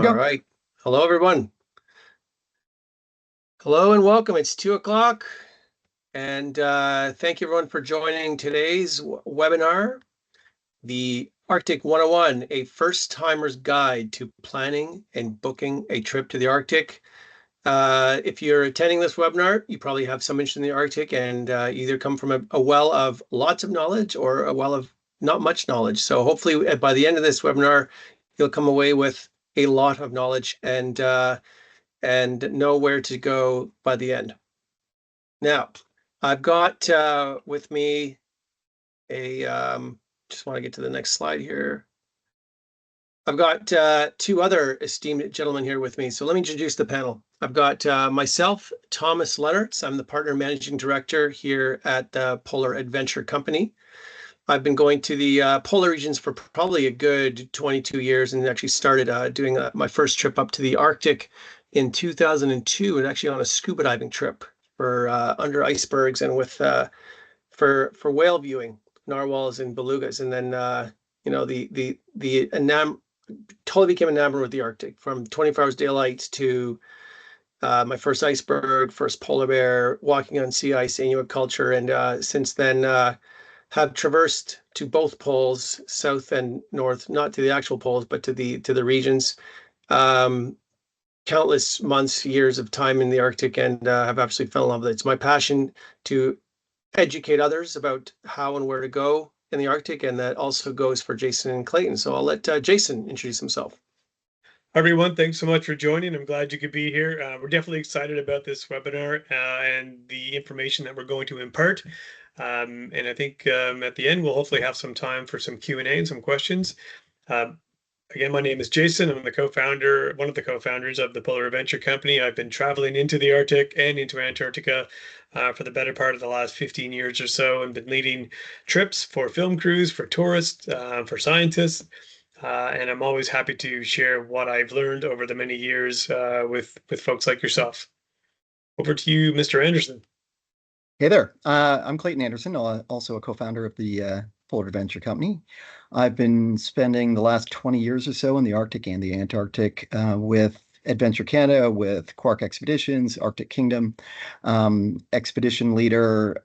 All Go. right. Hello, everyone. Hello and welcome. It's 2 o'clock. And thank you, everyone, for joining today's webinar, the Arctic 101, a first-timer's guide to planning and booking a trip to the Arctic. If you're attending this webinar, you probably have some interest in the Arctic and either come from a well of lots of knowledge or a well of not much knowledge. So hopefully by the end of this webinar, you'll come away with a lot of knowledge and know where to go by the end. Now, I've got with me just want to get to the next slide here. I've got two other esteemed gentlemen here with me. So let me introduce the panel. I've got myself, Thomas Lennertz. I'm the partner managing director here at the Polar Adventure Company. I've been going to the polar regions for probably a good 22 years and actually started doing my first trip up to the Arctic in 2002 and actually on a scuba diving trip for under icebergs and with for whale viewing, narwhals and belugas. And then you know totally became enamored with the Arctic from 24 hours daylight to my first iceberg, first polar bear, walking on sea ice, Inuit culture, and since then have traversed to both poles, south and north, not to the actual poles, but to the regions. Um, Countless months, years of time in the Arctic, and have absolutely fell in love with it. It's my passion to educate others about how and where to go in the Arctic, and that also goes for Jason and Clayton. So I'll let Jason introduce himself. Hi, everyone. Thanks so much for joining. I'm glad you could be here. We're definitely excited about this webinar and the information that we're going to impart. And I think at the end, we'll hopefully have some time for some Q&A and some questions. Again, my name is Jason. I'm the co-founder, one of the co-founders of the Polar Adventure Company. I've been traveling into the Arctic and into Antarctica for the better part of the last 15 years or so, and been leading trips for film crews, for tourists, for scientists. And I'm always happy to share what I've learned over the many years with folks like yourself. Over to you, Mr. Anderson. Hey there. I'm Clayton Anderson, also a co-founder of the Polar Adventure Company. I've been spending the last 20 years or so in the Arctic and the Antarctic with Adventure Canada, with Quark Expeditions, Arctic Kingdom, expedition leader,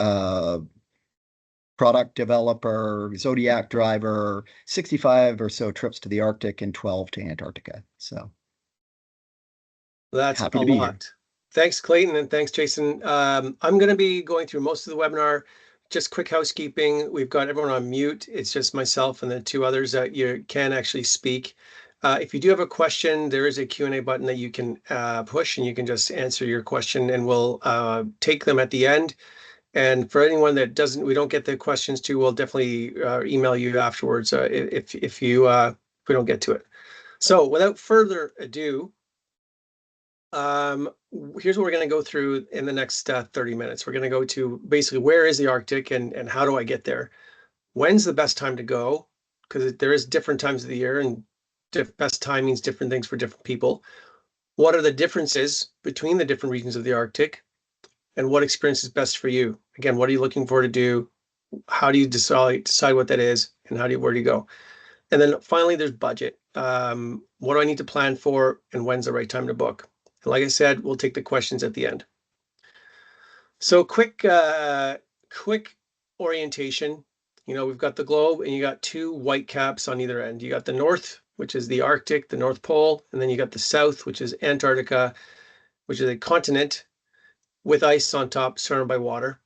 product developer, Zodiac driver, 65 or so trips to the Arctic and 12 to Antarctica. So That's happy a to be lot. here. Thanks, Clayton, and thanks, Jason. I'm going to be going through most of the webinar. Just quick housekeeping. We've got everyone on mute. It's just myself and the two others that you can actually speak. If you do have a question, there is a Q&A button that you can push, and you can just answer your question, and we'll take them at the end. And for anyone that we don't get the questions to, we'll definitely email you afterwards if we don't get to it. So without further ado, here's what we're going to go through in the next 30 minutes. We're going to go to basically where is the Arctic and how do I get there? When's the best time to go? Because there is different times of the year and best time means different things for different people. What are the differences between the different regions of the Arctic? And what experience is best for you? Again, what are you looking for to do? How do you decide what that is? And where do you go? And then finally, there's budget. What do I need to plan for? And when's the right time to book? And like I said, we'll take the questions at the end. So quick orientation. We've got the globe and you got two white caps on either end. You got the north, which is the Arctic, the North Pole. And then you got the south, which is Antarctica, which is a continent with ice on top, surrounded by water.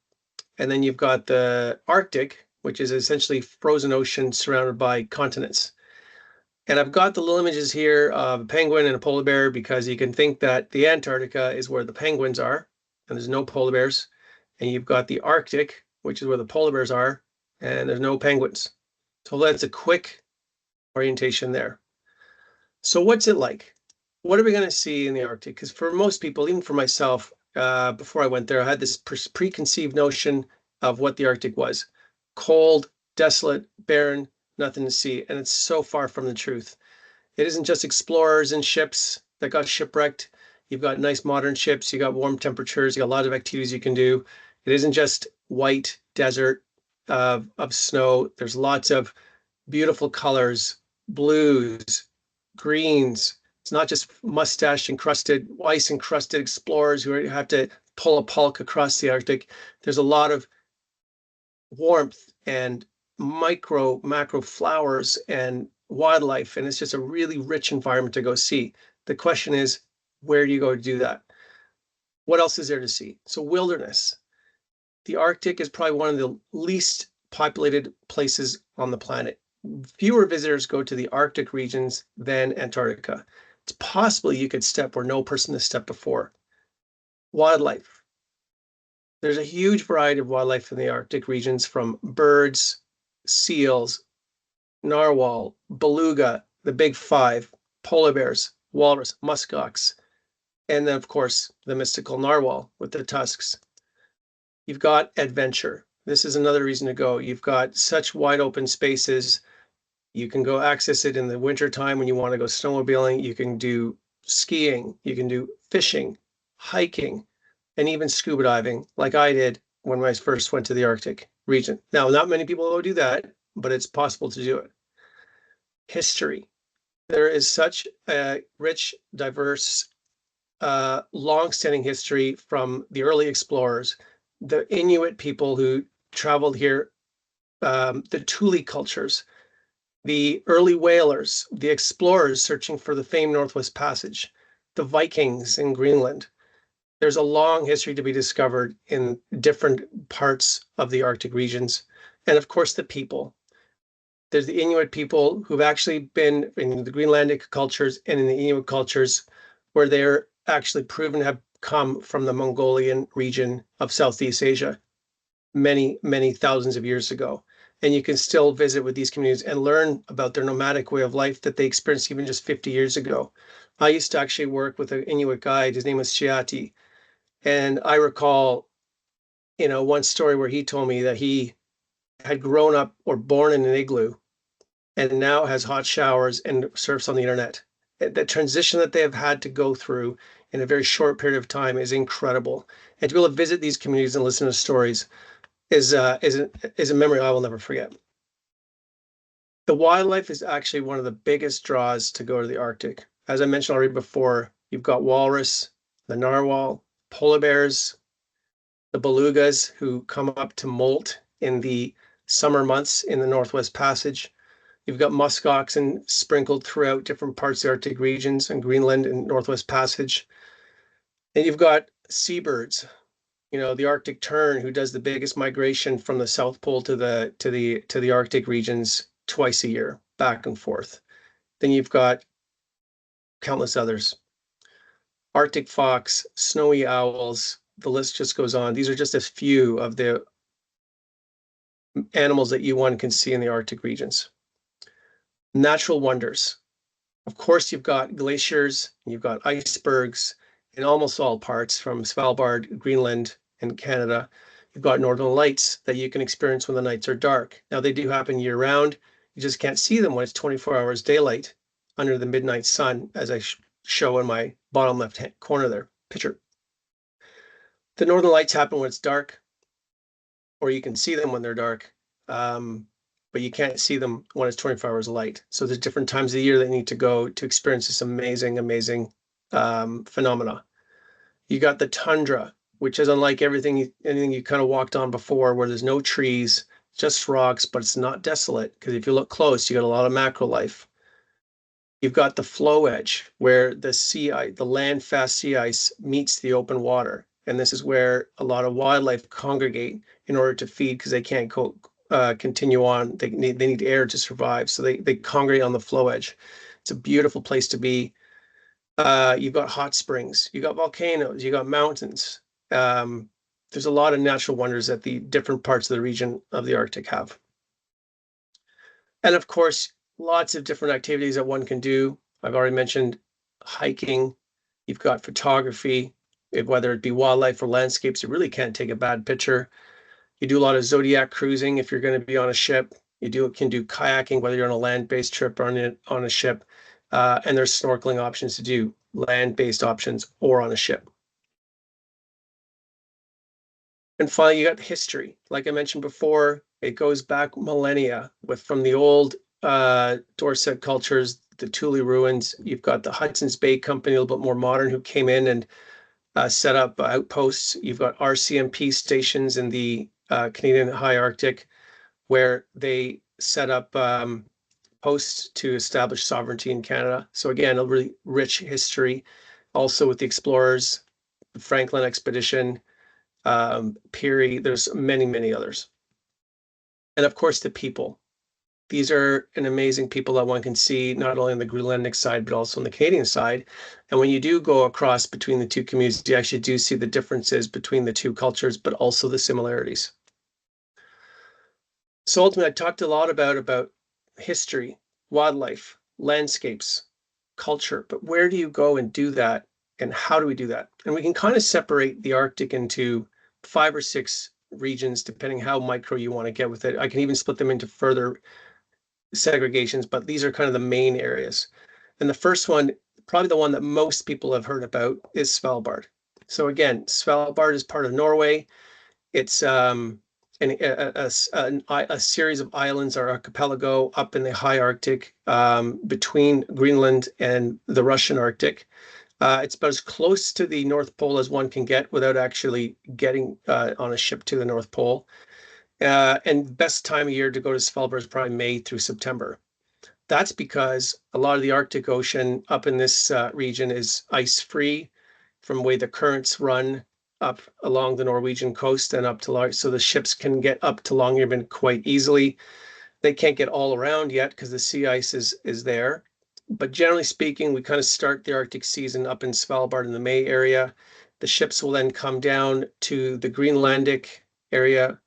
And then you've got the Arctic, which is essentially frozen ocean surrounded by continents. And I've got the little images here of a penguin and a polar bear because you can think that the Antarctica is where the penguins are, and there's no polar bears. And you've got the Arctic, which is where the polar bears are, and there's no penguins. So that's a quick orientation there. So what's it like? What are we going to see in the Arctic? Because for most people, even for myself, before I went there, I had this preconceived notion of what the Arctic was. Cold, desolate, barren, nothing to see. And it's so far from the truth. It isn't just explorers and ships that got shipwrecked. You've got nice modern ships. You got warm temperatures. You got a lot of activities you can do. It isn't just white desert of snow. There's lots of beautiful colors, blues, greens, It's not just mustache encrusted, ice encrusted explorers who have to pull a pulk across the Arctic. There's a lot of warmth and macro flowers and wildlife, and it's just a really rich environment to go see. The question is, where do you go to do that? What else is there to see? So wilderness. The Arctic is probably one of the least populated places on the planet. Fewer visitors go to the Arctic regions than Antarctica. It's possible you could step where no person has stepped before. Wildlife. There's a huge variety of wildlife in the Arctic regions, from birds, seals, narwhal, beluga, the big five, polar bears, walrus, muskox, and then, of course, the mystical narwhal with the tusks. You've got adventure. This is another reason to go. You've got such wide open spaces. You can go access it in the wintertime when you want to go snowmobiling. You can do skiing. You can do fishing, hiking, and even scuba diving, like I did when I first went to the Arctic region. Now, not many people will do that, but it's possible to do it. History. There is such a rich, diverse, long-standing history from the early explorers, the Inuit people who traveled here, the Thule cultures, the early whalers, the explorers searching for the famed Northwest Passage, the Vikings in Greenland. There's a long history to be discovered in different parts of the Arctic regions. And of course, the people. There's the Inuit people who've actually been in the Greenlandic cultures and in the Inuit cultures, where they're actually proven to have come from the Mongolian region of Southeast Asia many, many thousands of years ago. And you can still visit with these communities and learn about their nomadic way of life that they experienced even just 50 years ago. I used to actually work with an Inuit guide. His name was Shiati. And I recall, one story where he told me that he had grown up or born in an igloo and now has hot showers and surfs on the internet. The transition that they have had to go through in a very short period of time is incredible. And to be able to visit these communities and listen to stories is a memory I will never forget. The wildlife is actually one of the biggest draws to go to the Arctic. As I mentioned already before, you've got walrus, the narwhal, polar bears, the belugas who come up to molt in the summer months in the Northwest Passage. You've got musk oxen sprinkled throughout different parts of the Arctic regions and Greenland and Northwest Passage. And you've got seabirds, the Arctic tern, who does the biggest migration from the South Pole to the Arctic regions twice a year, back and forth. Then you've got countless others. Arctic fox, snowy owls, the list just goes on. These are just a few of the animals that one can see in the Arctic regions. Natural wonders. Of course, you've got glaciers, you've got icebergs in almost all parts, from Svalbard, Greenland, and Canada. You've got northern lights that you can experience when the nights are dark. Now, they do happen year round. You just can't see them when it's 24 hours daylight under the midnight sun, as I show in my bottom left-hand corner there, picture. The northern lights happen when it's dark, or you can see them when they're dark, but you can't see them when it's 24 hours of light. So there's different times of the year that you need to go to experience this amazing, amazing phenomena. You got the tundra, which is unlike anything you kind of walked on before, where there's no trees, just rocks, but it's not desolate, because if you look close, you got a lot of macro life. You've got the flow edge, where the sea ice, the land-fast sea ice meets the open water. And this is where a lot of wildlife congregate in order to feed, because they can't continue on. They need air to survive. So they congregate on the flow edge. It's a beautiful place to be. You've got hot springs, you got volcanoes, you got mountains. There's a lot of natural wonders that the different parts of the region of the Arctic have. And of course, lots of different activities that one can do. I've already mentioned hiking. You've got photography, whether it be wildlife or landscapes. You really can't take a bad picture. You do a lot of Zodiac cruising if you're going to be on a ship. You can do kayaking, whether you're on a land-based trip or on a ship. And there's snorkeling options to do, land-based options or on a ship. And finally, you got history. Like I mentioned before, it goes back millennia from the old Dorset cultures, the Thule ruins. You've got the Hudson's Bay Company, a little bit more modern, who came in and set up outposts. You've got RCMP stations in the Canadian High Arctic, where they set up posts to establish sovereignty in Canada. So again, a really rich history. Also with the explorers, the Franklin expedition, Peary. There's many, many others. And of course, the people. These are an amazing people that one can see not only on the Greenlandic side, but also on the Canadian side. And when you do go across between the two communities, you actually do see the differences between the two cultures, but also the similarities. So ultimately, I talked a lot about history, wildlife, landscapes, culture, but where do you go and do that? And how do we do that? And we can kind of separate the Arctic into 5 or 6 regions, depending how micro you want to get with it. I can even split them into further segregations, but these are kind of the main areas. And the first one, probably the one that most people have heard about, is Svalbard. So again, Svalbard is part of Norway. It's a series of islands or archipelago up in the high Arctic, between Greenland and the Russian Arctic. It's about as close to the North Pole as one can get without actually getting on a ship to the North Pole. And best time of year to go to Svalbard is probably May through September. That's because a lot of the Arctic Ocean up in this region is ice-free from the way the currents run up along the Norwegian coast and up to so the ships can get up to Longyearbyen quite easily. They can't get all around yet because the sea ice is there. But generally speaking, we kind of start the Arctic season up in Svalbard in the May area. The ships will then come down to the Greenlandic area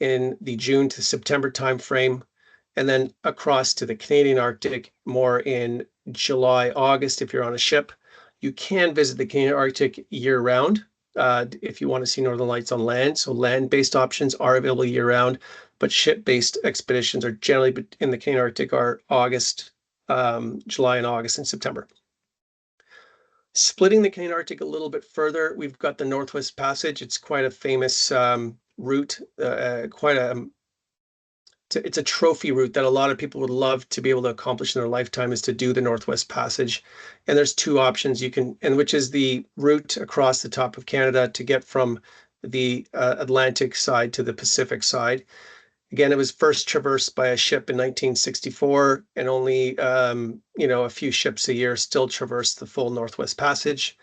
in the June to September timeframe, and then across to the Canadian Arctic more in July, August if you're on a ship. You can visit the Canadian Arctic year-round if you want to see Northern Lights on land. So land-based options are available year-round, but ship-based expeditions are generally in the Canadian Arctic are August, July and August and September. Splitting the Canadian Arctic a little bit further, we've got the Northwest Passage. It's quite a famous route, it's a trophy route that a lot of people would love to be able to accomplish in their lifetime, is to do the Northwest Passage. And there's 2 options you can, and which is the route across the top of Canada to get from the Atlantic side to the Pacific side. Again, it was first traversed by a ship in 1964, and only a few ships a year still traverse the full Northwest Passage.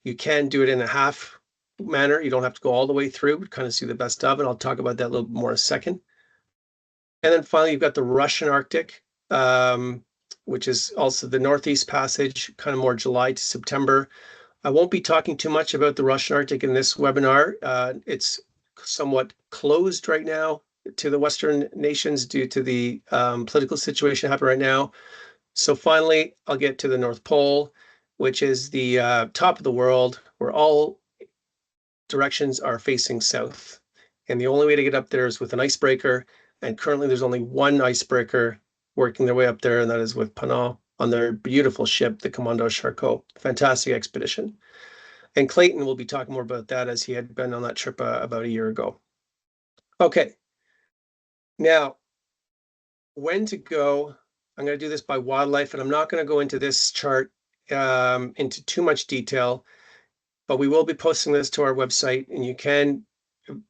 You can do it in a half manner. You don't have to go all the way through, but kind of see the best of, and I'll talk about that a little bit more in a second. And then finally, you've got the Russian Arctic, which is also the Northeast Passage, kind of more July to September. I won't be talking too much about the Russian Arctic in this webinar. It's somewhat closed right now to the Western nations due to the political situation happening right now. So finally, I'll get to the North Pole, which is the top of the world, where all directions are facing south. And the only way to get up there is with an icebreaker. And currently there's only one icebreaker working their way up there, and that is with Pinot on their beautiful ship, the Commando Charcot. Fantastic expedition. And Clayton will be talking more about that, as he had been on that trip about a year ago. Okay. Now, when to go, I'm going to do this by wildlife, and I'm not going to go into this chart into too much detail, but we will be posting this to our website, and you can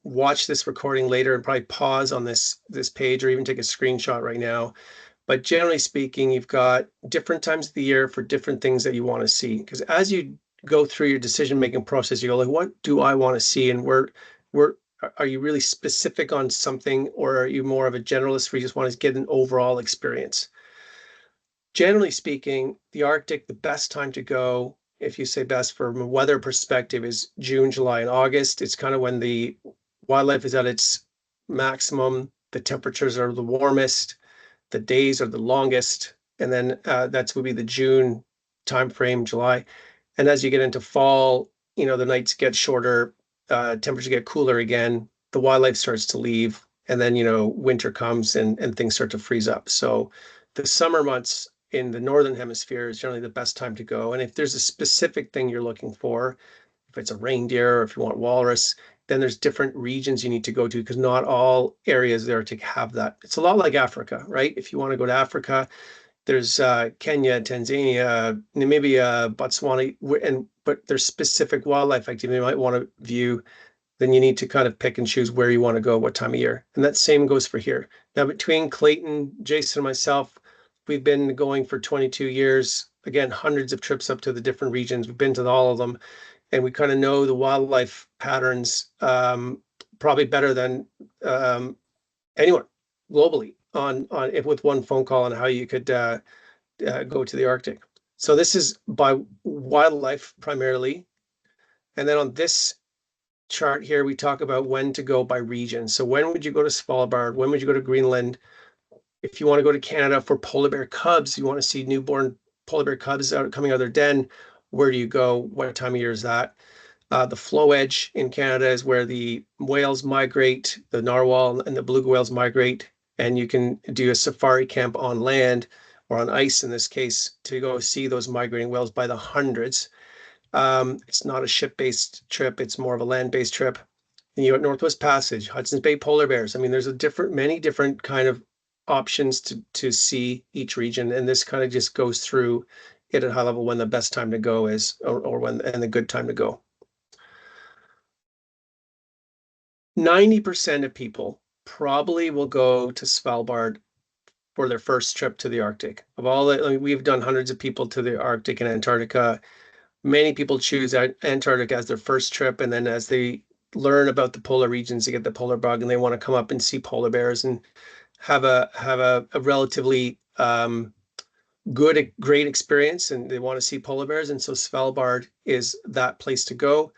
watch this recording later and probably pause on this page, or even take a screenshot right now. But generally speaking, you've got different times of the year for different things that you want to see. Because as you go through your decision-making process, you go like, what do I want to see? And are you really specific on something, or are you more of a generalist where you just want to get an overall experience? Generally speaking, the Arctic, the best time to go, if you say best from a weather perspective, is June, July, and August. It's kind of when the wildlife is at its maximum. The temperatures are the warmest. The days are the longest. And then that's would be the June timeframe, July. And as you get into fall, the nights get shorter, temperatures get cooler again, the wildlife starts to leave, and then, winter comes and things start to freeze up. So the summer months in the Northern Hemisphere is generally the best time to go. And if there's a specific thing you're looking for, if it's a reindeer or if you want walrus, then there's different regions you need to go to, because not all areas there to have that. It's a lot like Africa, right? If you want to go to Africa, There's Kenya, Tanzania, Namibia, Botswana, but there's specific wildlife activity you might want to view. Then you need to kind of pick and choose where you want to go, what time of year. And that same goes for here. Now, between Clayton, Jason, and myself, we've been going for 22 years. Again, hundreds of trips up to the different regions. We've been to all of them, and we kind of know the wildlife patterns probably better than anyone globally on with one phone call on how you could go to the Arctic. So this is by wildlife primarily. And then on this chart here, we talk about when to go by region. So when would you go to Svalbard? When would you go to Greenland? If you want to go to Canada for polar bear cubs, you want to see newborn polar bear cubs coming out of their den, where do you go? What time of year is that? The flow edge in Canada is where the whales migrate, the narwhal and the beluga whales migrate, and you can do a safari camp on land or on ice in this case to go see those migrating whales by the hundreds. It's not a ship-based trip, it's more of a land-based trip. And you got Northwest Passage, Hudson's Bay polar bears. I mean, there's many different kind of options to see each region, and this kind of just goes through it at a high level when the best time to go is, or when and the good time to go. 90% of people probably will go to Svalbard for their first trip to the Arctic. Of all that, I mean, we've done hundreds of people to the Arctic and Antarctica. Many people choose Antarctica as their first trip, and then as they learn about the polar regions, they get the polar bug, and they want to come up and see polar bears and have a relatively great experience, and they want to see polar bears, and so Svalbard is that place to go.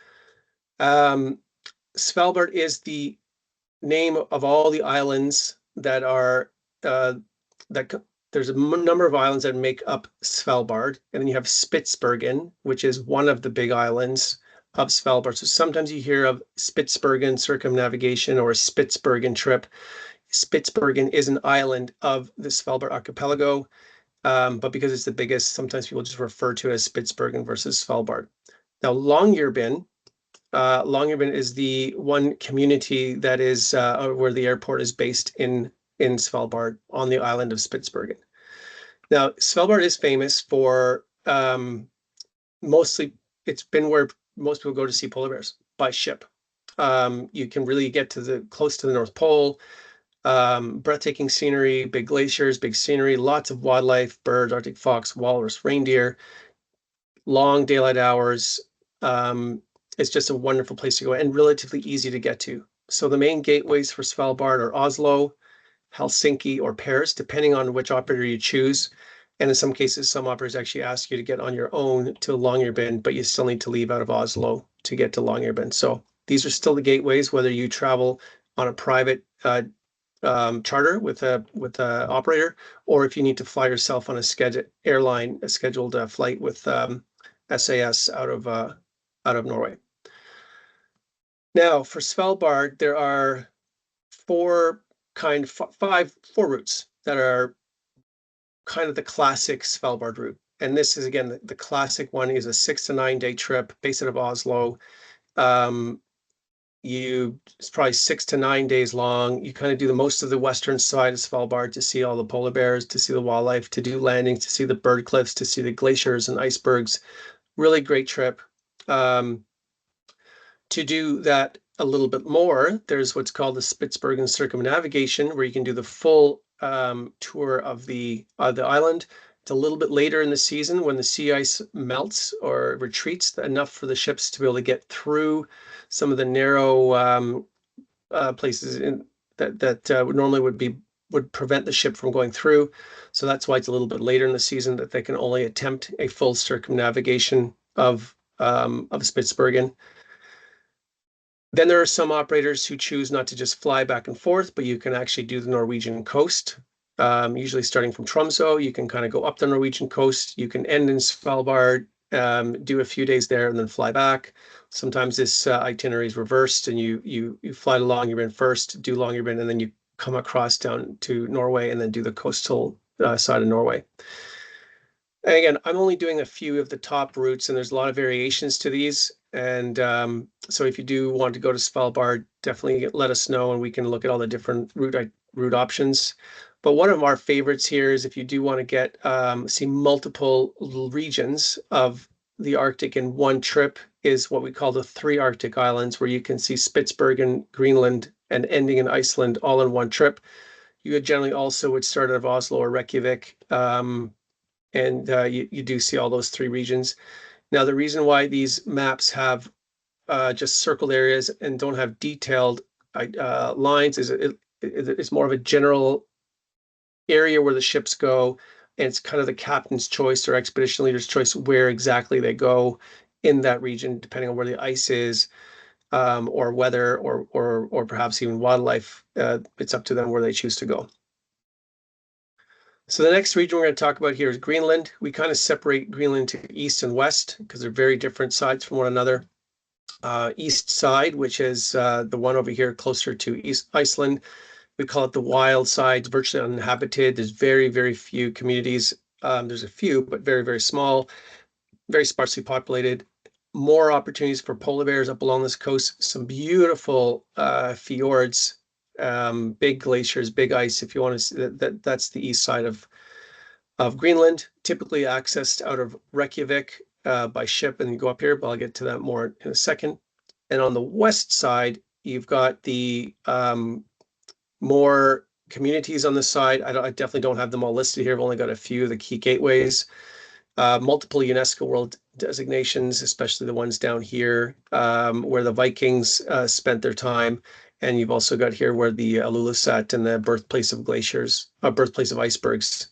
Svalbard is the name of all the islands that are there's a number of islands that make up Svalbard, and then you have Spitsbergen, which is one of the big islands of Svalbard. So sometimes you hear of Spitsbergen circumnavigation or a Spitsbergen trip. Spitsbergen is an island of the Svalbard archipelago, but because it's the biggest, sometimes people just refer to it as Spitsbergen versus Svalbard. Now, Longyearbyen is the one community that is where the airport is based in Svalbard on the island of Spitsbergen. Now, Svalbard is famous for mostly, it's been where most people go to see polar bears by ship. You can really get close to the North Pole. Breathtaking scenery, big glaciers, big scenery, lots of wildlife, birds, Arctic fox, walrus, reindeer, long daylight hours. It's just a wonderful place to go and relatively easy to get to. So the main gateways for Svalbard are Oslo, Helsinki, or Paris, depending on which operator you choose. And in some cases, some operators actually ask you to get on your own to Longyearbyen, but you still need to leave out of Oslo to get to Longyearbyen. So these are still the gateways, whether you travel on a private charter with a operator, or if you need to fly yourself on a scheduled flight with SAS out of Norway. Now, for Svalbard, there are four routes that are kind of the classic Svalbard route. And this is, again, the classic one is a 6 to 9 day trip based out of Oslo. It's probably 6 to 9 days long. You kind of do the most of the western side of Svalbard to see all the polar bears, to see the wildlife, to do landings, to see the bird cliffs, to see the glaciers and icebergs. Really great trip. To do that a little bit more, there's what's called the Spitsbergen circumnavigation, where you can do the full tour of the island. It's a little bit later in the season when the sea ice melts or retreats enough for the ships to be able to get through some of the narrow places that normally would prevent the ship from going through. So that's why it's a little bit later in the season that they can only attempt a full circumnavigation of Spitsbergen. Then there are some operators who choose not to just fly back and forth, but you can actually do the Norwegian coast. Usually starting from Tromsø, you can kind of go up the Norwegian coast. You can end in Svalbard, do a few days there, and then fly back. Sometimes this itinerary is reversed, and you fly to Longyearbyen first, do Longyearbyen, and then you come across down to Norway, and then do the coastal side of Norway. And again, I'm only doing a few of the top routes, and there's a lot of variations to these. And so if you do want to go to Svalbard, definitely let us know, and we can look at all the different route options. But one of our favorites here is if you do want to get see multiple regions of the Arctic in one trip, is what we call the 3 Arctic islands, where you can see Spitsbergen, Greenland, and ending in Iceland all in one trip. You generally also would start out of Oslo or Reykjavik, and you do see all those 3 regions. Now, the reason why these maps have just circled areas and don't have detailed lines is it's more of a general area where the ships go, and it's kind of the captain's choice or expedition leader's choice where exactly they go in that region, depending on where the ice is, or weather, or perhaps even wildlife. It's up to them where they choose to go. So the next region we're going to talk about here is Greenland. We kind of separate Greenland to east and west because they're very different sides from one another. East side, which is the one over here closer to Iceland. We call it the wild side. It's virtually uninhabited. There's very, very few communities. There's a few, but very, very small, very sparsely populated. More opportunities for polar bears up along this coast. Some beautiful fjords, big glaciers, big ice. If you want to see that's the east side of Greenland. Typically accessed out of Reykjavik by ship, and you go up here, but I'll get to that more in a second. And on the west side, you've got the more communities on the side. I definitely don't have them all listed here. I've only got a few of the key gateways. Multiple UNESCO World designations, especially the ones down here where the Vikings spent their time. And you've also got here where the Ilulissat and the birthplace of glaciers, birthplace of icebergs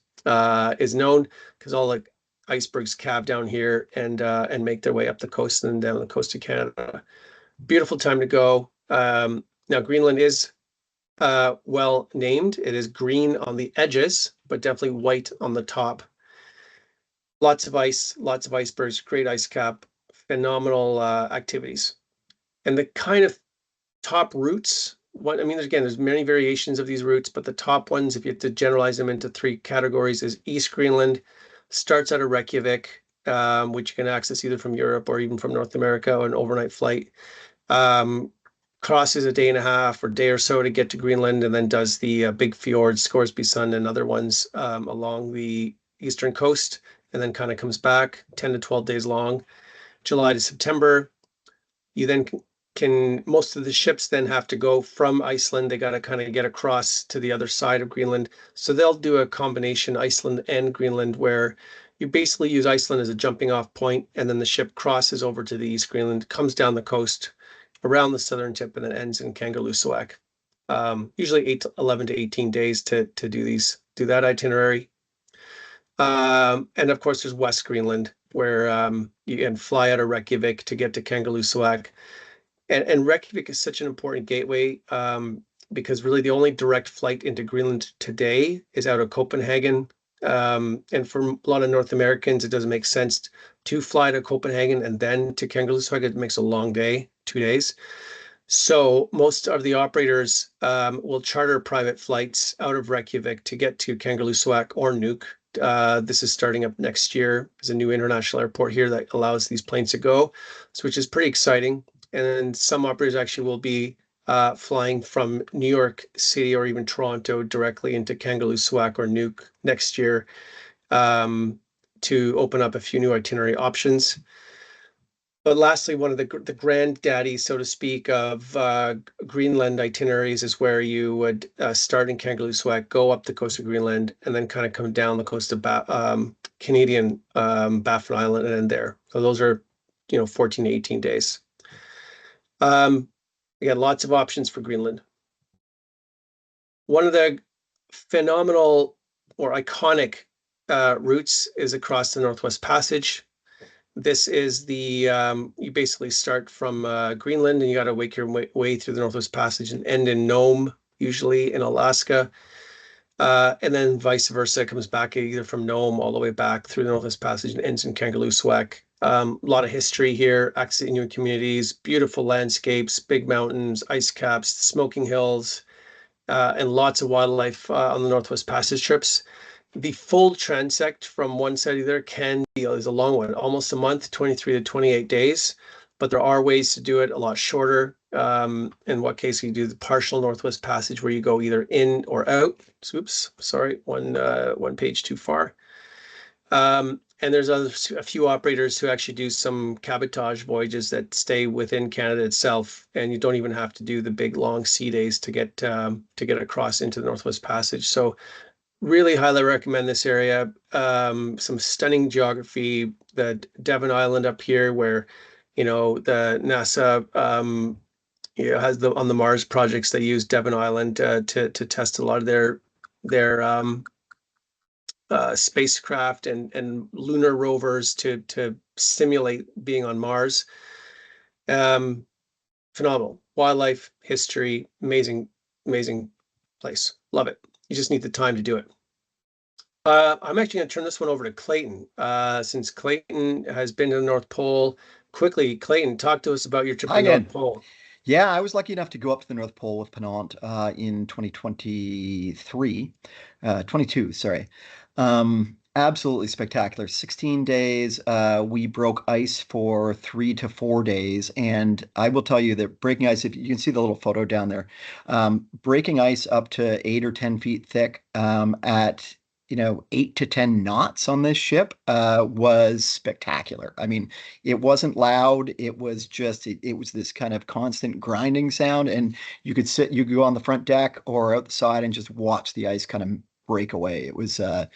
is known, because all the icebergs calve down here and make their way up the coast and down the coast of Canada. Beautiful time to go. Now, Greenland is well named. It is green on the edges, but definitely white on the top. Lots of ice, lots of icebergs, great ice cap, phenomenal activities. And the kind of top routes, there's many variations of these routes, but the top ones, if you have to generalize them into 3 categories, is East Greenland, starts out of Reykjavik, which you can access either from Europe or even from North America, an overnight flight. Crosses a day and a half or day or so to get to Greenland, and then does the big fjords, Scoresby Sund, and other ones along the eastern coast, and then kind of comes back 10 to 12 days long, July to September. You then most of the ships then have to go from Iceland. They got to kind of get across to the other side of Greenland. So they'll do a combination, Iceland and Greenland, where you basically use Iceland as a jumping off point, and then the ship crosses over to the East Greenland, comes down the coast around the southern tip, and then ends in Kangerlussuaq. Usually 11 to 18 days to do that itinerary. And of course, there's West Greenland, where you can fly out of Reykjavik to get to Kangerlussuaq. And Reykjavik is such an important gateway because really the only direct flight into Greenland today is out of Copenhagen. And for a lot of North Americans, it doesn't make sense to fly to Copenhagen and then to Kangerlussuaq. It makes a long day, 2 days. So most of the operators will charter private flights out of Reykjavik to get to Kangerlussuaq or Nuuk. This is starting up next year. There's a new international airport here that allows these planes to go, which is pretty exciting. And then some operators actually will be flying from New York City or even Toronto directly into Kangerlussuaq or Nuuk next year to open up a few new itinerary options. But lastly, one of the granddaddies, so to speak, of Greenland itineraries is where you would start in Kangerlussuaq, go up the coast of Greenland, and then kind of come down the coast of Canadian Baffin Island and end there. So those are, 14 to 18 days. Again, lots of options for Greenland. One of the phenomenal or iconic routes is across the Northwest Passage. This is you basically start from Greenland, and you got to make your way through the Northwest Passage and end in Nome, usually in Alaska. And then vice versa, it comes back either from Nome all the way back through the Northwest Passage and ends in Kangerlussuaq. A lot of history here, active Inuit communities, beautiful landscapes, big mountains, ice caps, smoking hills, and lots of wildlife on the Northwest Passage trips. The full transect from one side to the other is a long one, almost a month, 23 to 28 days. but there are ways to do it a lot shorter. In what case you do the partial Northwest Passage, where you go either in or out. Oops, sorry, one page too far. And there's a few operators who actually do some cabotage voyages that stay within Canada itself, and you don't even have to do the big long sea days to get across into the Northwest Passage. So really highly recommend this area. Some stunning geography. The Devon Island up here, where the NASA has on the Mars projects, they use Devon Island to test a lot of their spacecraft and lunar rovers to simulate being on Mars. Phenomenal wildlife, history, amazing place. Love it. You just need the time to do it. I'm actually going to turn this one over to Clayton, since Clayton has been to the North Pole. Quickly, Clayton, talk to us about your trip to Hi the North again. Pole. Yeah, I was lucky enough to go up to the North Pole with Penant in 22, sorry. Absolutely spectacular. 16 days. We broke ice for 3 to 4 days. And I will tell you that breaking ice, if you can see the little photo down there, breaking ice up to 8 or 10 feet thick at 8 to 10 knots on this ship was spectacular. I mean, it wasn't loud. It was just it was this kind of constant grinding sound, and you could go on the front deck or outside and just watch the ice kind of break away. It was a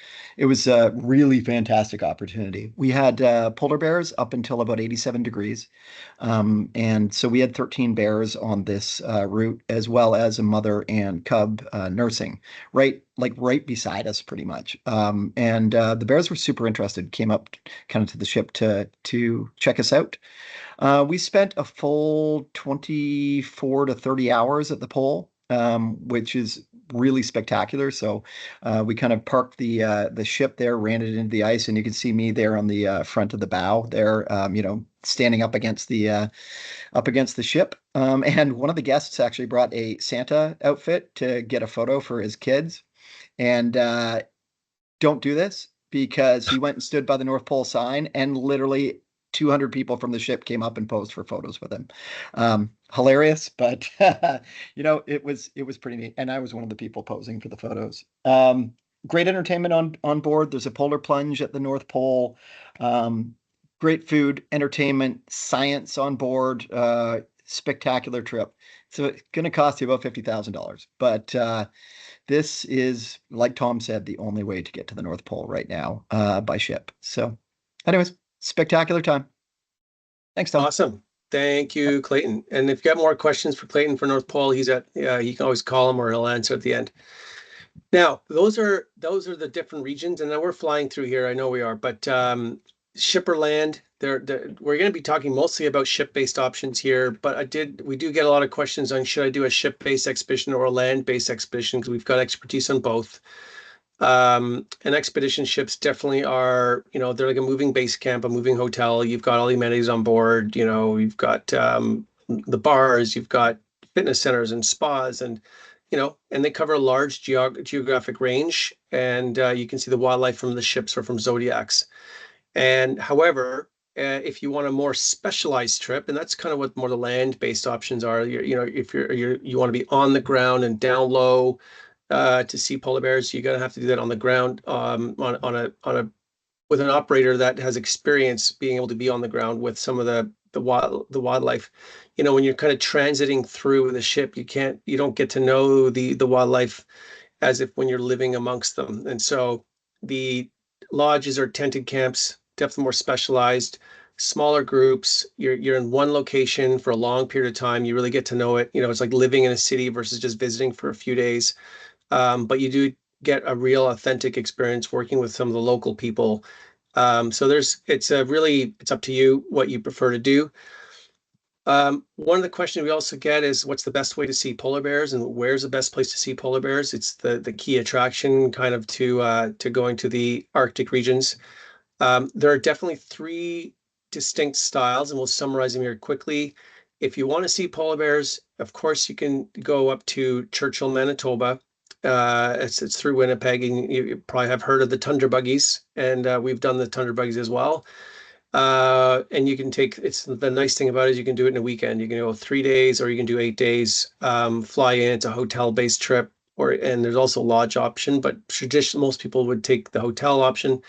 really fantastic opportunity. We had polar bears up until about 87 degrees. And so we had 13 bears on this route, as well as a mother and cub nursing right beside us pretty much. And the bears were super interested, came up kind of to the ship to check us out. We spent a full 24 to 30 hours at the pole, which is really spectacular. So we kind of parked the ship there, ran it into the ice, and you can see me there on the front of the bow there, standing up against the ship. And one of the guests actually brought a Santa outfit to get a photo for his kids. And don't do this, because he went and stood by the North Pole sign, and literally 200 people from the ship came up and posed for photos with him. Hilarious, but it was pretty neat. And I was one of the people posing for the photos. Great entertainment on board. There's a polar plunge at the North Pole. Great food, entertainment, science on board. Spectacular trip. So it's going to cost you about $50,000. But this is, like Tom said, the only way to get to the North Pole right now by ship. So anyways, spectacular time. Thanks, Tom. Awesome. Thank you, Clayton. And if you got more questions for Clayton for North Pole, you can always call him or he'll answer at the end. Now, those are the different regions, and then we're flying through here. I know we are, but ship or land, we're going to be talking mostly about ship-based options here, but we do get a lot of questions on, should I do a ship-based expedition or a land-based expedition, because we've got expertise on both. And expedition ships definitely are, they're like a moving base camp, a moving hotel. You've got all the amenities on board. You've got the bars, you've got fitness centers and spas, and and they cover a large geographic range, and you can see the wildlife from the ships or from Zodiacs. And however, if you want a more specialized trip, and that's kind of what more the land-based options are, if you want to be on the ground and down low to see polar bears, you're gonna have to do that on the ground, with an operator that has experience being able to be on the ground with some of the wildlife. When you're kind of transiting through the ship, you don't get to know the wildlife as if when you're living amongst them. And so the lodges or tented camps, definitely more specialized, smaller groups. You're in one location for a long period of time. You really get to know it. It's like living in a city versus just visiting for a few days. But you do get a real authentic experience working with some of the local people. So it's up to you what you prefer to do. One of the questions we also get is, what's the best way to see polar bears, and where's the best place to see polar bears? It's the key attraction kind of to going to the Arctic regions. There are definitely 3 distinct styles, and we'll summarize them here quickly. If you want to see polar bears, of course, you can go up to Churchill, Manitoba. It's through Winnipeg, and you probably have heard of the tundra buggies, and we've done the tundra buggies as well. And you can take, it's the nice thing about it is you can do it in a weekend. You can go 3 days or you can do 8 days, fly in. It's a hotel-based trip, and there's also lodge option, but most people would take the hotel option.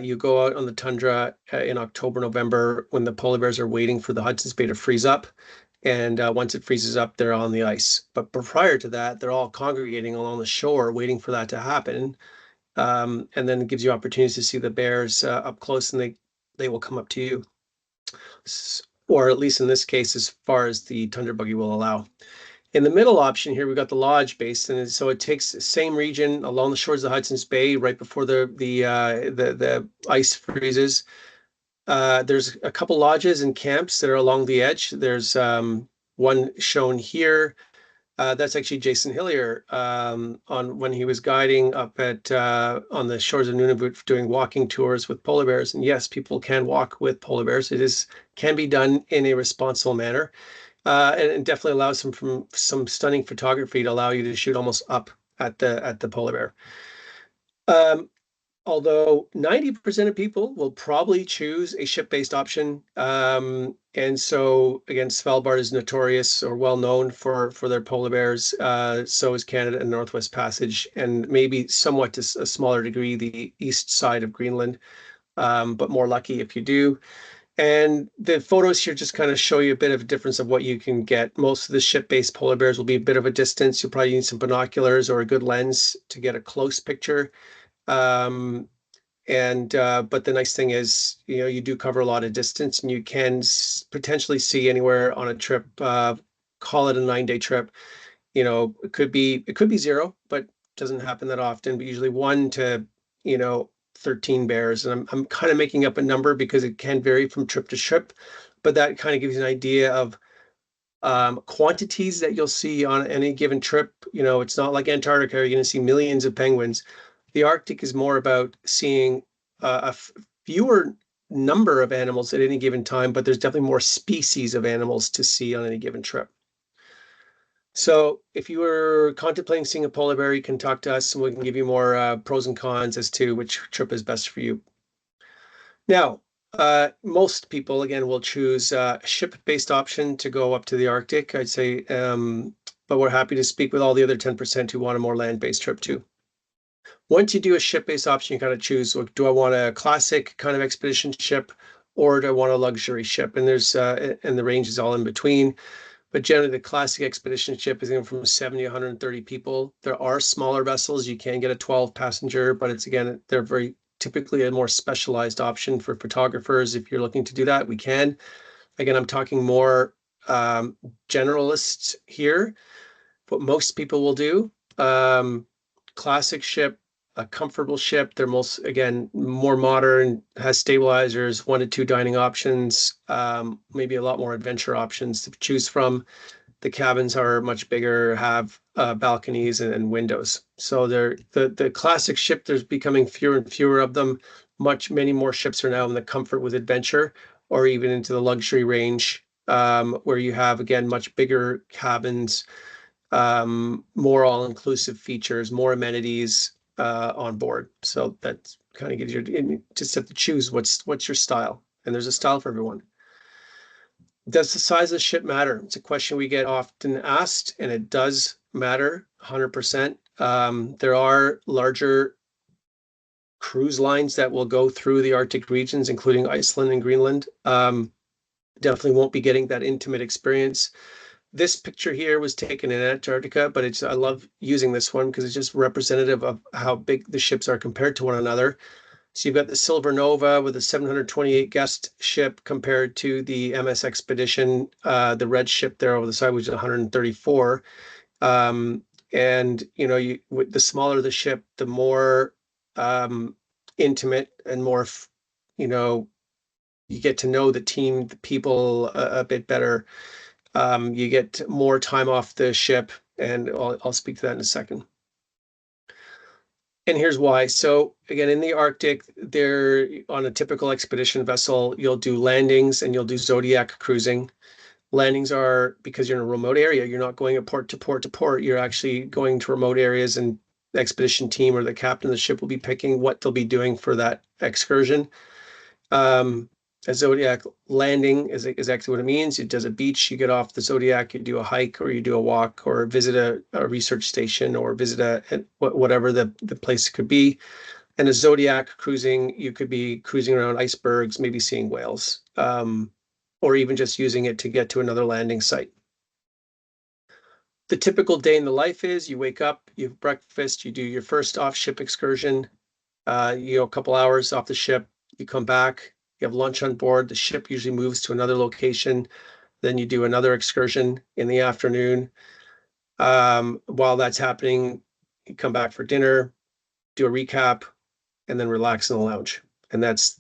You go out on the tundra in October, November when the polar bears are waiting for the Hudson's Bay to freeze up. And once it freezes up, they're on the ice. But prior to that, they're all congregating along the shore waiting for that to happen. And then it gives you opportunities to see the bears up close, and they will come up to you, or at least in this case, as far as the tundra buggy will allow. In the middle option here, we've got the lodge base, and so it takes the same region along the shores of the Hudson's Bay right before the ice freezes. There's a couple lodges and camps that are along the edge. There's one shown here. That's actually Jason Hillier on when he was guiding up at on the shores of Nunavut doing walking tours with polar bears. And yes, people can walk with polar bears. Can be done in a responsible manner, and it definitely allows some stunning photography to allow you to shoot almost up at the polar bear. Although 90% of people will probably choose a ship-based option. And so again, Svalbard is notorious or well known for their polar bears. So is Canada and Northwest Passage, and maybe somewhat to a smaller degree, the east side of Greenland, but more lucky if you do. And the photos here just kind of show you a bit of a difference of what you can get. Most of the ship-based polar bears will be a bit of a distance. You'll probably need some binoculars or a good lens to get a close picture. But the nice thing is, you do cover a lot of distance, and you can potentially see anywhere on a trip, call it a 9-day trip. It could be 0, but doesn't happen that often, but usually 1 to 13 bears. And I'm kind of making up a number because it can vary from trip to trip, but that kind of gives you an idea of quantities that you'll see on any given trip. It's not like Antarctica, you're going to see millions of penguins. The Arctic is more about seeing a fewer number of animals at any given time, but there's definitely more species of animals to see on any given trip. So if you were contemplating seeing a polar bear, you can talk to us and we can give you more pros and cons as to which trip is best for you. Now, most people, again, will choose a ship-based option to go up to the Arctic, I'd say, but we're happy to speak with all the other 10% who want a more land-based trip too. Once you do a ship-based option, you got to choose, do I want a classic kind of expedition ship, or do I want a luxury ship? And and the range is all in between. But generally, the classic expedition ship is from 70 to 130 people. There are smaller vessels. You can get a 12-passenger, but they're very typically a more specialized option for photographers. If you're looking to do that, we can. Again, I'm talking more generalists here. What most people will do, classic ship, a comfortable ship. They're more modern, has stabilizers, 1 to 2 dining options, maybe a lot more adventure options to choose from. The cabins are much bigger, have balconies and windows. So the classic ship, there's becoming fewer and fewer of them. Many more ships are now in the comfort with adventure, or even into the luxury range, where you have, again, much bigger cabins, more all-inclusive features, more amenities on board. So that kind of gives you, just have to choose what's your style, and there's a style for everyone. Does the size of the ship matter? It's a question we get often asked, and it does matter 100%. There are larger cruise lines that will go through the Arctic regions, including Iceland and Greenland. Definitely won't be getting that intimate experience. This picture here was taken in Antarctica, but I love using this one because it's just representative of how big the ships are compared to one another. So you've got the Silver Nova with a 728 guest ship compared to the MS Expedition, the red ship there over the side, which is 134. And the smaller the ship, the more intimate and more, you get to know the team, the people a bit better. You get more time off the ship, and I'll speak to that in a second. And here's why. So again, in the Arctic, on a typical expedition vessel, you'll do landings and you'll do Zodiac cruising. Landings are because you're in a remote area. You're not going port to port to port. You're actually going to remote areas, and the expedition team or the captain of the ship will be picking what they'll be doing for that excursion. A Zodiac landing is exactly what it means. It does a beach, you get off the Zodiac, you do a hike or you do a walk or visit a research station or visit whatever the place could be. And a Zodiac cruising, you could be cruising around icebergs, maybe seeing whales, or even just using it to get to another landing site. The typical day in the life is you wake up, you have breakfast, you do your first off-ship excursion, you go a couple hours off the ship, you come back, you have lunch on board, the ship usually moves to another location, then you do another excursion in the afternoon. While that's happening, you come back for dinner, do a recap, and then relax in the lounge. And that's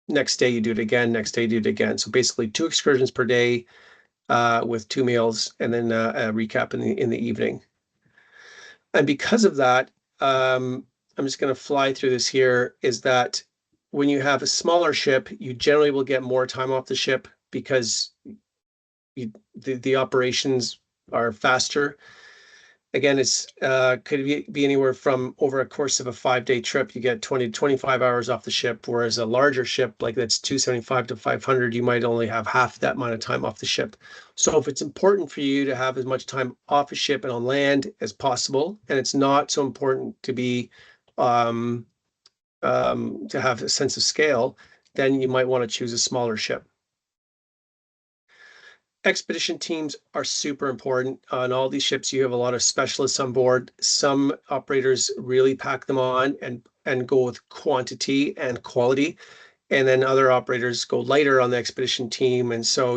next day you do it again, next day you do it again. So basically 2 excursions per day with 2 meals and then a recap in the evening. And because of that, I'm just going to fly through this here, is that when you have a smaller ship, you generally will get more time off the ship because the operations are faster. Again, it's could be anywhere from over a course of a 5-day trip, you get 20 to 25 hours off the ship, whereas a larger ship like that's 275 to 500, you might only have half that amount of time off the ship. So if it's important for you to have as much time off a ship and on land as possible, and it's not so important to be to have a sense of scale, then you might want to choose a smaller ship. Expedition teams are super important. On all these ships, you have a lot of specialists on board. Some operators really pack them on and go with quantity and quality. And then other operators go lighter on the expedition team. And so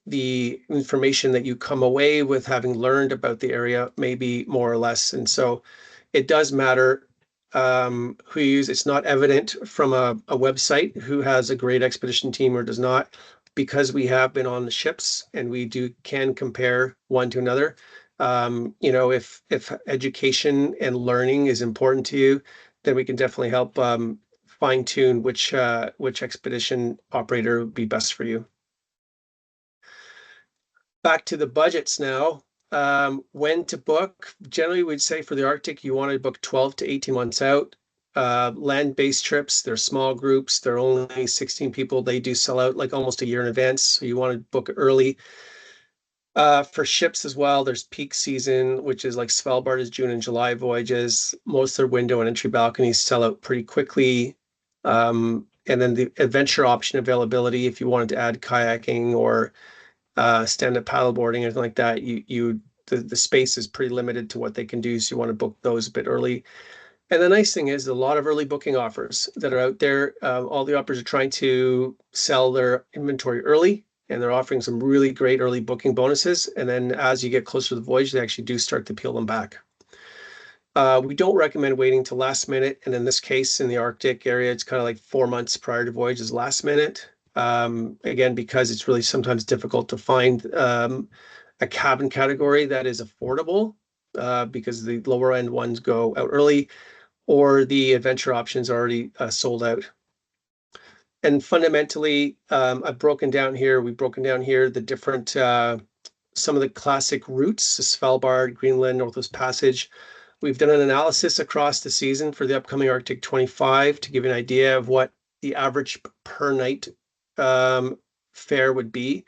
the information that you come away with having learned about the area may be more or less. And so it does matter who you use. It's not evident from a website who has a great expedition team or does not, because we have been on the ships and we can compare one to another. If education and learning is important to you, then we can definitely help fine tune which expedition operator would be best for you. Back to the budgets now. When to book? Generally, we'd say for the Arctic, you want to book 12 to 18 months out. Land-based trips, they're small groups, they're only 16 people. They do sell out like almost a year in advance, so you want to book early. For ships as well, there's peak season, which is like Svalbard is June and July voyages. Most of their window and entry balconies sell out pretty quickly. And then the adventure option availability, if you wanted to add kayaking or stand-up paddleboarding or anything like that, the space is pretty limited to what they can do, so you want to book those a bit early. And the nice thing is a lot of early booking offers that are out there. All the operators are trying to sell their inventory early, and they're offering some really great early booking bonuses. And then as you get closer to the voyage, they actually do start to peel them back. We don't recommend waiting till last minute. And in this case, in the Arctic area, it's kind of like 4 months prior to voyage is last minute. Again, because it's really sometimes difficult to find a cabin category that is affordable because the lower end ones go out early, or the adventure options are already sold out. And fundamentally, we've broken down here the different, some of the classic routes, the Svalbard, Greenland, Northwest Passage. We've done an analysis across the season for the upcoming Arctic 25 to give you an idea of what the average per night fare would be.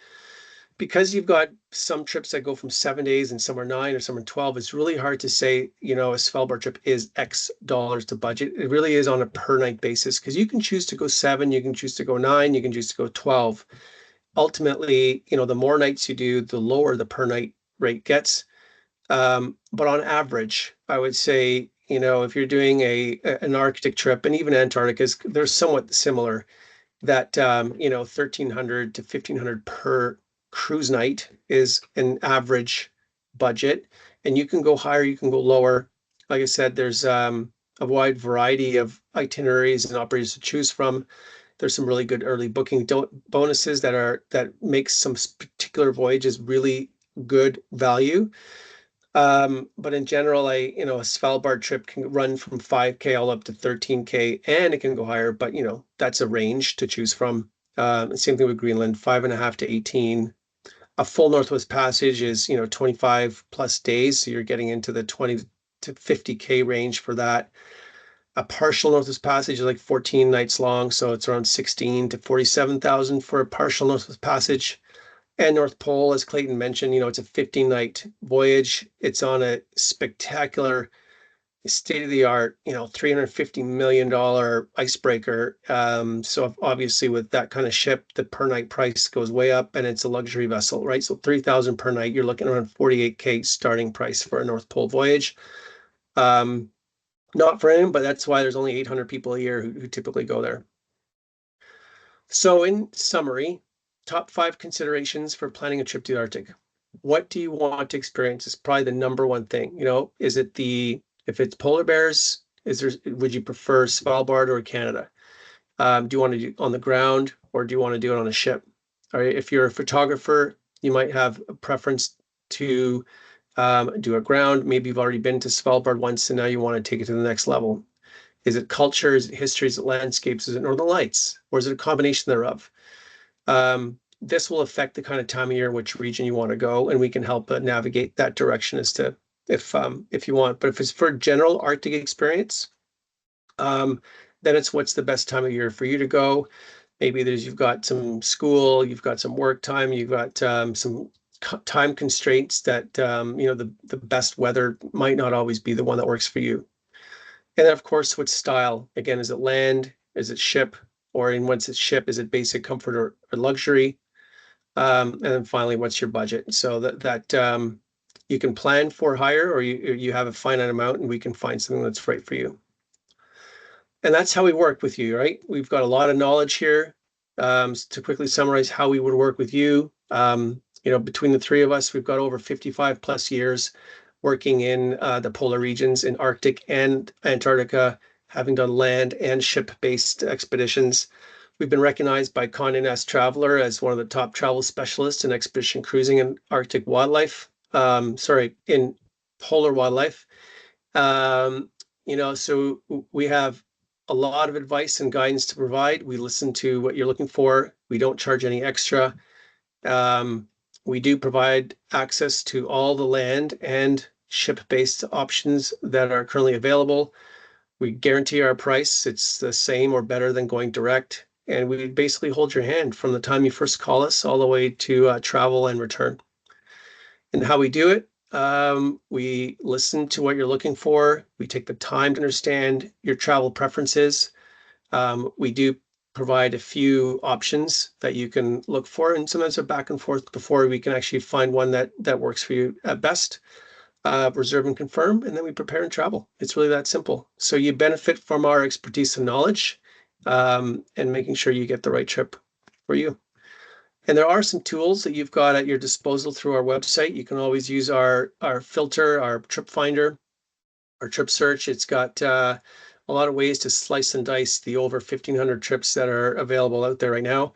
Because you've got some trips that go from 7 days and some are 9 or some are 12, it's really hard to say, a Svalbard trip is X dollars to budget. It really is on a per night basis, because you can choose to go 7, you can choose to go 9, you can choose to go 12. Ultimately, the more nights you do, the lower the per night rate gets. But on average, I would say, if you're doing an Arctic trip, and even Antarctica, they're somewhat similar, that 1,300 to 1,500 per cruise night is an average budget, and you can go higher, you can go lower. Like I said, there's a wide variety of itineraries and operators to choose from. There's some really good early booking bonuses that makes some particular voyages really good value. But in general, a Svalbard trip can run from 5K all up to 13K, and it can go higher, but that's a range to choose from. Same thing with Greenland, 5.5 to 18. A full Northwest Passage is 25 plus days, so you're getting into the 20 to 50K range for that. A partial Northwest Passage is like 14 nights long, so it's around 16 to 47,000 for a partial Northwest Passage. And North Pole, as Clayton mentioned, it's a 15-night voyage. It's on a spectacular, state-of-the-art, $350 million icebreaker. So obviously with that kind of ship, the per night price goes way up, and it's a luxury vessel, right? So 3,000 per night, you're looking around 48K starting price for a North Pole voyage. Not for him, but that's why there's only 800 people a year who typically go there. So in summary, top 5 considerations for planning a trip to the Arctic. What do you want to experience is probably the number one thing. Is it if it's polar bears, would you prefer Svalbard or Canada? Do you want to do on the ground, or do you want to do it on a ship? All right, if you're a photographer, you might have a preference to do a ground. Maybe you've already been to Svalbard once and now you want to take it to the next level. Is it culture? Is it history? Is it landscapes? Is it Northern Lights? Or is it a combination thereof? This will affect the kind of time of year in which region you want to go, and we can help navigate that direction as to if you want. But if it's for a general Arctic experience, then it's what's the best time of year for you to go. Maybe you've got some school, you've got some work time, you've got some time constraints that the best weather might not always be the one that works for you. And then of course, what style? Again, is it land? Is it ship? Or once it's ship, is it basic comfort or luxury? And then finally, what's your budget? So that you can plan for higher, or you have a finite amount, and we can find something that's right for you. And that's how we work with you, right? We've got a lot of knowledge here. To quickly summarize how we would work with you, between the three of us, we've got over 55 plus years working in the polar regions in Arctic and Antarctica, having done land and ship-based expeditions. We've been recognized by Condé Nast Traveler as one of the top travel specialists in expedition cruising and Arctic wildlife. In polar wildlife. So we have a lot of advice and guidance to provide. We listen to what you're looking for. We don't charge any extra. We do provide access to all the land and ship-based options that are currently available. We guarantee our price. It's the same or better than going direct. And we basically hold your hand from the time you first call us all the way to travel and return. And how we do it, we listen to what you're looking for. We take the time to understand your travel preferences. We do provide a few options that you can look for, and sometimes they're back and forth before we can actually find one that works for you at best. Reserve and confirm, and then we prepare and travel. It's really that simple. So you benefit from our expertise and knowledge, and making sure you get the right trip for you. And there are some tools that you've got at your disposal through our website. You can always use our filter, our trip finder, our trip search. It's got a lot of ways to slice and dice the over 1,500 trips that are available out there right now.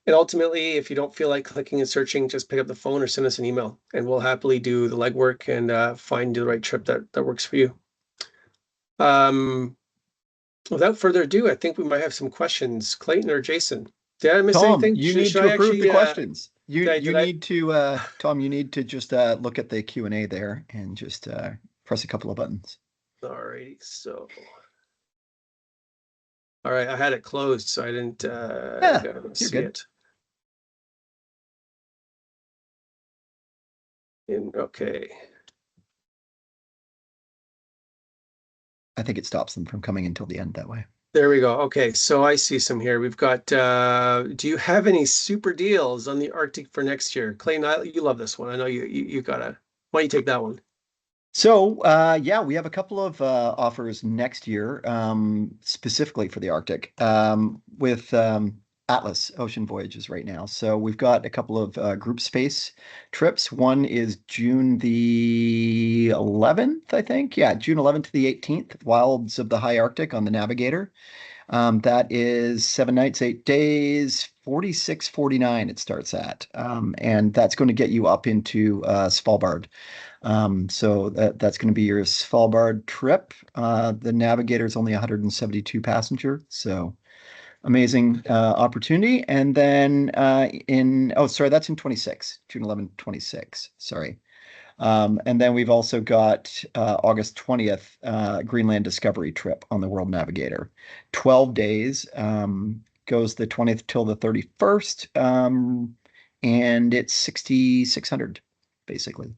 And ultimately, if you don't feel like clicking and searching, just pick up the phone or send us an email, and we'll happily do the legwork and find the right trip that works for you. Without further ado, I think we might have some questions. Clayton or Jason? Did I miss Tom, anything? you need to approve the questions. You did I- need to, Tom, you need to just look at the Q&A there and just press a couple of buttons. All right, so. All right, I had it closed, so I didn't see good. it. Okay. I think it stops them from coming until the end that way. There we go. Okay, so I see some here. We've got, do you have any super deals on the Arctic for next year? Clayton, you love this one. I know you gotta, why don't you take that one? So, yeah, we have a couple of offers next year, specifically for the Arctic, with Atlas Ocean Voyages right now. So we've got a couple of group space trips. One is June the 11th, I think. Yeah, June 11th to the 18th, Wilds of the High Arctic on the Navigator. That is 7 nights, 8 days, 46.49 it starts at. And that's going to get you up into Svalbard. So that's going to be your Svalbard trip. The Navigator is only 172 passenger, so amazing opportunity. And then that's in 26, June 11, 26. Sorry. And then we've also got August 20th, Greenland Discovery trip on the World Navigator. 12 days, goes the 20th till the 31st, and it's 6,600 basically.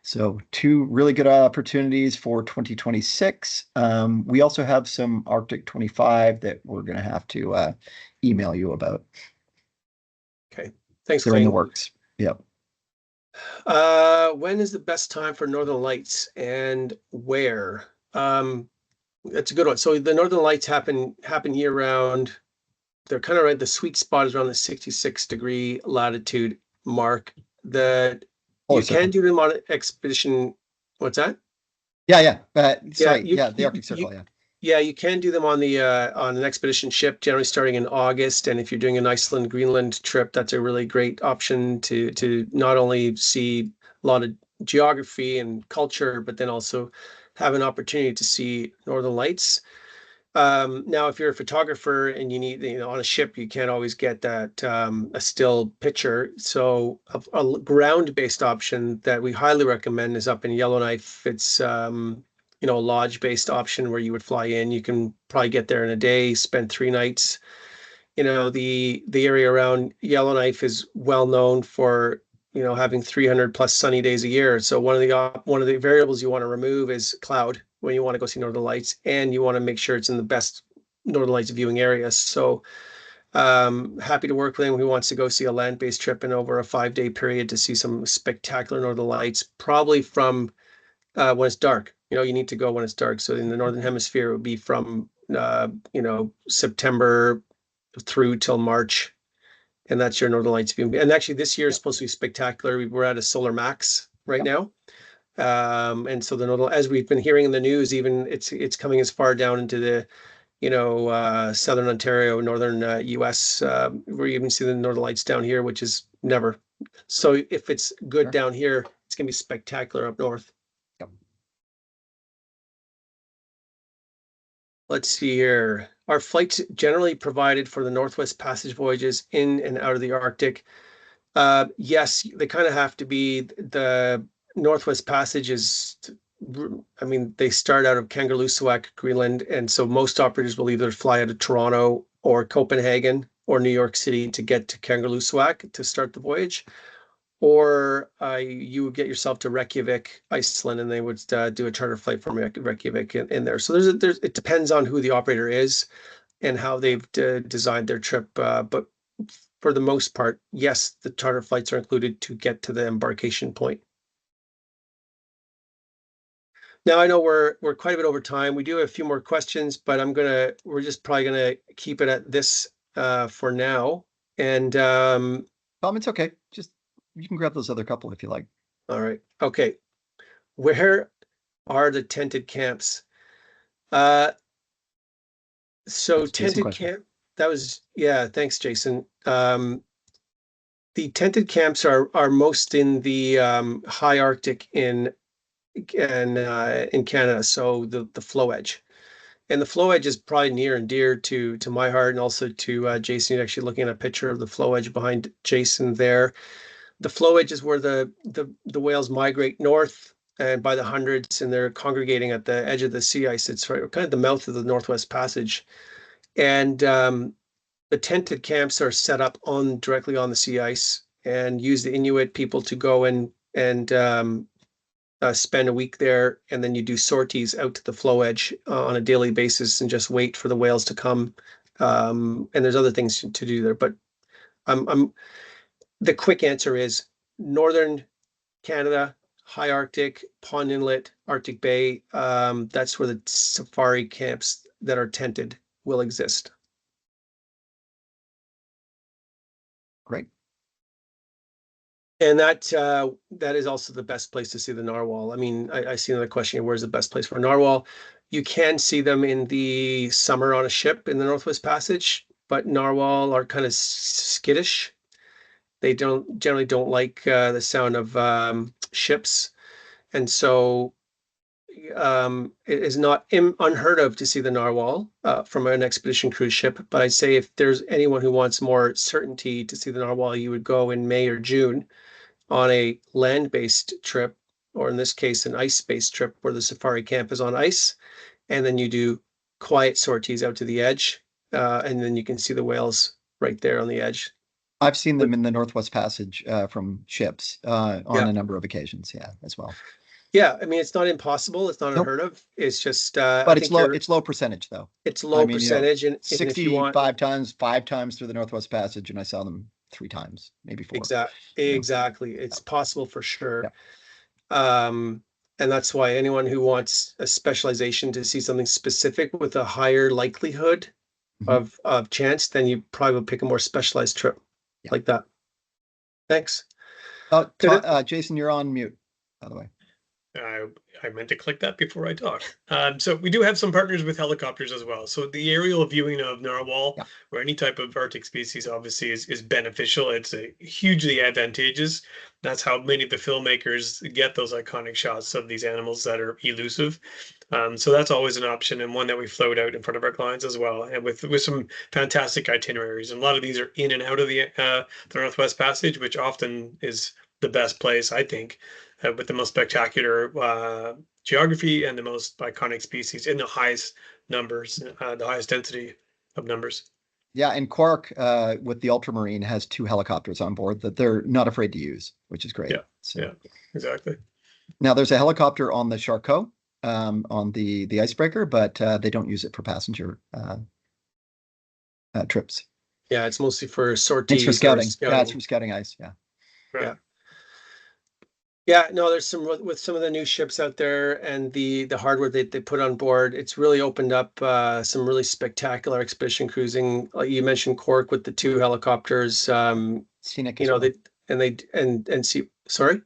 So two really good opportunities for 2026. We also have some Arctic 25 that we're going to have to email you about. Okay. Thanks, They're in the Clayton. works. Yep. When is the best time for Northern Lights and where? That's a good one. So the Northern Lights happen year round. They're kind of right. The sweet spot is around the 66-degree latitude mark. You can do them on expedition. What's that? Yeah. Yeah, the Arctic Circle. Yeah. Yeah, you can do them on an expedition ship, generally starting in August. And if you're doing an Iceland, Greenland trip, that's a really great option to not only see a lot of geography and culture, but then also have an opportunity to see Northern Lights. Now, if you're a photographer and you need, on a ship, you can't always get that a still picture. So a ground-based option that we highly recommend is up in Yellowknife. It's a lodge-based option where you would fly in. You can probably get there in a day, spend 3 nights. The area around Yellowknife is well known for having 300 plus sunny days a year. So one of the variables you want to remove is cloud when you want to go see Northern Lights, and you want to make sure it's in the best Northern Lights viewing area. So happy to work with anyone who wants to go see a land-based trip in over a 5-day period to see some spectacular Northern Lights, probably from when it's dark. You need to go when it's dark. So in the Northern Hemisphere, it would be from September through till March. And that's your Northern Lights view. And actually, this year is supposed to be spectacular. We're at a solar max right now. And so as we've been hearing in the news, even it's coming as far down into the southern Ontario, northern US, where you even see the Northern Lights down here, which is never. So if it's good down here, it's gonna be spectacular up north. Yep. Let's see here. Are flights generally provided for the Northwest Passage voyages in and out of the Arctic? Yes, they kind of have to be. The Northwest Passage they start out of Kangerlussuaq, Greenland, and so most operators will either fly out of Toronto or Copenhagen or New York City to get to Kangerlussuaq to start the voyage, or you would get yourself to Reykjavik, Iceland, and they would do a charter flight from Reykjavik in there. So it depends on who the operator is and how they've designed their trip, but for the most part, yes, the charter flights are included to get to the embarkation point. Now I know we're quite a bit over time. We do have a few more questions, but we're just probably gonna keep it at this for now. And it's okay. Just you can grab those other couple if you like. All right. Okay. Where are the tented camps? So tented camp. Thanks, Jason. The tented camps are most in the high Arctic in Canada, so the flow edge. And the flow edge is probably near and dear to my heart, and also to Jason. You're actually looking at a picture of the flow edge behind Jason there. The flow edge is where the whales migrate north and by the hundreds, and they're congregating at the edge of the sea ice. It's right, kind of the mouth of the Northwest Passage. And the tented camps are set up directly on the sea ice, and use the Inuit people to go and spend a week there, and then you do sorties out to the flow edge on a daily basis and just wait for the whales to come. And there's other things to do there, but the quick answer is northern Canada, high Arctic, Pond Inlet, Arctic Bay. That's where the safari camps that are tented will exist. Great. And that is also the best place to see the narwhal. I mean, I see another question here, where's the best place for a narwhal? You can see them in the summer on a ship in the Northwest Passage, but narwhal are kind of skittish. They generally don't like the sound of ships. And so it is not unheard of to see the narwhal from an expedition cruise ship. But I'd say if there's anyone who wants more certainty to see the narwhal, you would go in May or June on a land-based trip or in this case, an ice-based trip where the safari camp is on ice, and then you do quiet sorties out to the edge, and then you can see the whales right there on the edge. I've seen them in the Northwest Passage from ships on Yeah. a number of occasions, yeah, as well. Yeah, I mean, it's not impossible. It's not Nope. unheard of. It's just, But I it's think low. It's low percentage though. it's low I mean, percentage, and if you want 65 times, 5 times through the Northwest Passage, and I saw them 3 times, maybe 4. exactly, it's possible for sure. Yeah. And that's why anyone who wants a specialization to see something specific with a higher likelihood of chance, then you probably will pick a more specialized trip like that. Thanks. Jason, you're on mute, by the way. I meant to click that before I talk. So we do have some partners with helicopters as well. So the aerial viewing of narwhal or any type of Arctic species obviously is beneficial. It's hugely advantageous. That's how many of the filmmakers get those iconic shots of these animals that are elusive. So that's always an option, and one that we float out in front of our clients as well, and with some fantastic itineraries. And a lot of these are in and out of the Northwest Passage, which often is the best place, I think, with the most spectacular geography and the most iconic species in the highest numbers, the highest density of numbers. Yeah, and Quark with the Ultramarine has 2 helicopters on board that they're not afraid to use, which is great. Yeah, so. Yeah, exactly. Now there's a helicopter on the Charcot, on the icebreaker, but they don't use it for passenger trips. Yeah, it's mostly for sorties. It's for scouting. Yeah, it's for scouting ice. Yeah. Right. Yeah. Yeah, no, there's some with some of the new ships out there and the hardware they put on board. It's really opened up some really spectacular expedition cruising. Like you mentioned, Cork with the 2 helicopters. Scenic, you know, well. Sorry,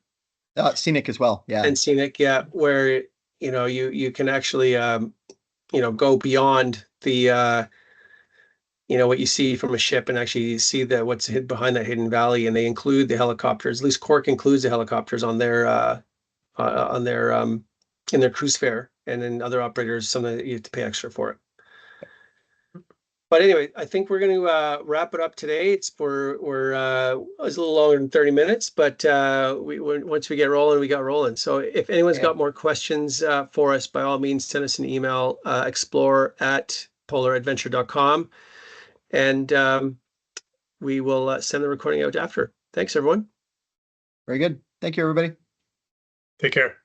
Scenic as well. Yeah, and Scenic, yeah, where you can actually go beyond the what you see from a ship and actually see what's hid behind that hidden valley, and they include the helicopters. At least Cork includes the helicopters on their in their cruise fare, and then other operators, some that you have to pay extra for it. But anyway, I think we're going to wrap it up today. It's a little longer than 30 minutes, but once we get rolling, we got rolling. So if anyone's got more questions for us, by all means, send us an email, explore@polaradventure.com. And we will send the recording out after. Thanks, everyone. Very good. Thank you, everybody. Take care.